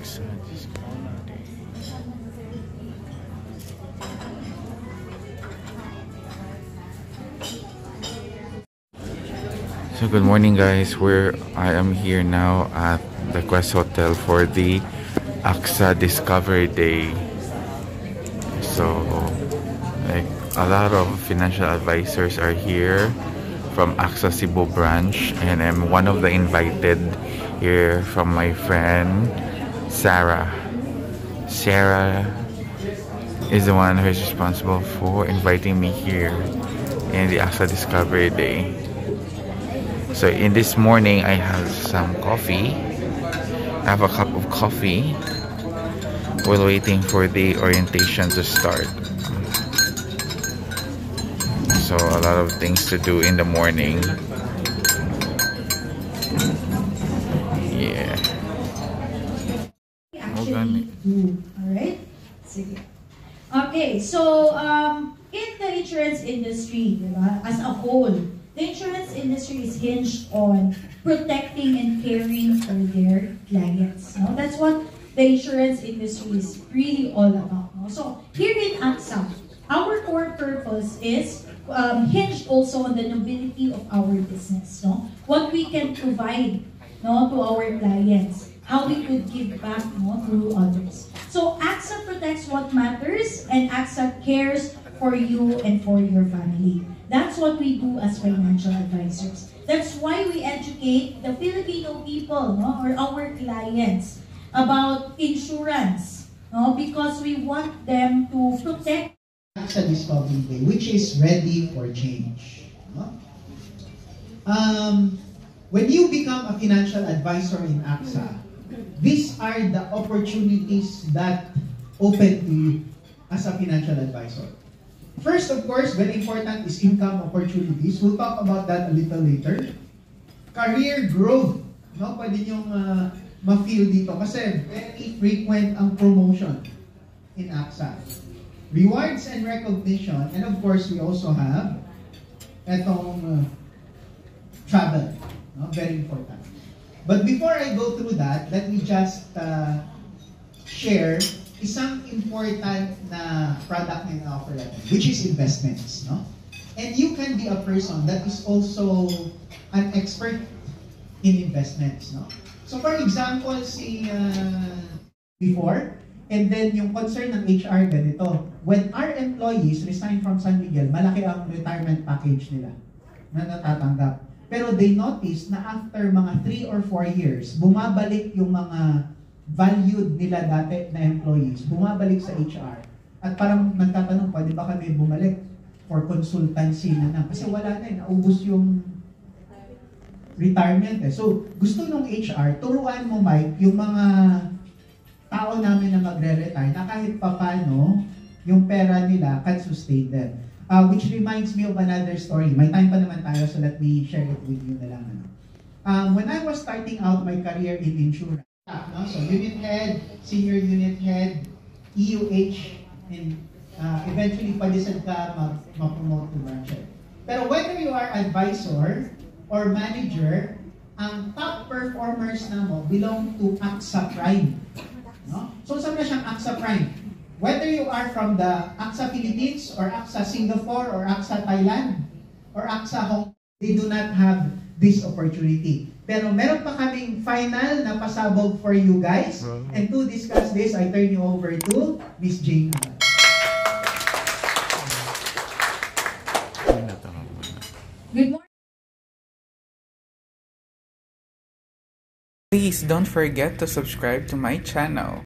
AXA Discovery Day. So good morning guys, I am here now at the Quest Hotel for the AXA Discovery Day. So like a lot of financial advisors are here from AXA Cebu branch, and I'm one of the invited here from my friend Sarah. Sarah is the one who is responsible for inviting me here in the AXA Discovery Day. So in this morning I have some coffee. I have a cup of coffee while waiting for the orientation to start. So a lot of things to do in the morning. Yeah. Alright? Okay, so in the insurance industry, as a whole, the insurance industry is hinged on protecting and caring for their clients. No? That's what the insurance industry is really all about. No? So here in AXA, our core purpose is hinged also on the nobility of our business. No? What we can provide, no, to our clients, how we could give back, no, through others. So AXA protects what matters, and AXA cares for you and for your family. That's what we do as financial advisors. That's why we educate the Filipino people, no, or our clients about insurance, no, because we want them to protect AXA Discovery Day, which is ready for change. No? When you become a financial advisor in AXA, these are the opportunities that open to you as a financial advisor. First, of course, very important is income opportunities. We'll talk about that a little later. Career growth. No? Pwede nyong ma-feel dito kasi very frequent ang promotion in AXA. Rewards and recognition, and of course, we also have etong travel. No? Very important. But before I go through that, let me just share isang important na product na ina-offer natin, which is investments. No? And you can be a person that is also an expert in investments. No? So for example, before, and then yung concern ng HR ganito, when our employees resign from San Miguel, malaki ang retirement package nila na natatanggap. Pero they notice na after mga 3 or 4 years, bumabalik yung mga valued nila dati na employees, bumabalik sa HR. At parang nagtatanong, pwede ba kami bumalik for consultancy na kasi wala na naubos yung retirement. So, gusto nung HR, turuan mo, Mike, yung mga tao namin na magre-retire na kahit papano yung pera nila can sustain them. Which reminds me of another story. May time pa naman tayo, so let me share it with you na lang. When I was starting out my career in insurance, so unit head, senior unit head, EUH, and eventually palisan ka ma-promote to branch head. Pero whether you are advisor or manager, ang top performers na mo belong to AXA Prime. No? So saan na siyang AXA Prime? Whether you are from the AXA Philippines or AXA Singapore or AXA Thailand or AXA Hong Kong, they do not have this opportunity. Pero meron pa kaming final na pasabog for you guys. And to discuss this, I turn you over to Miss Jane. Good morning. Please don't forget to subscribe to my channel.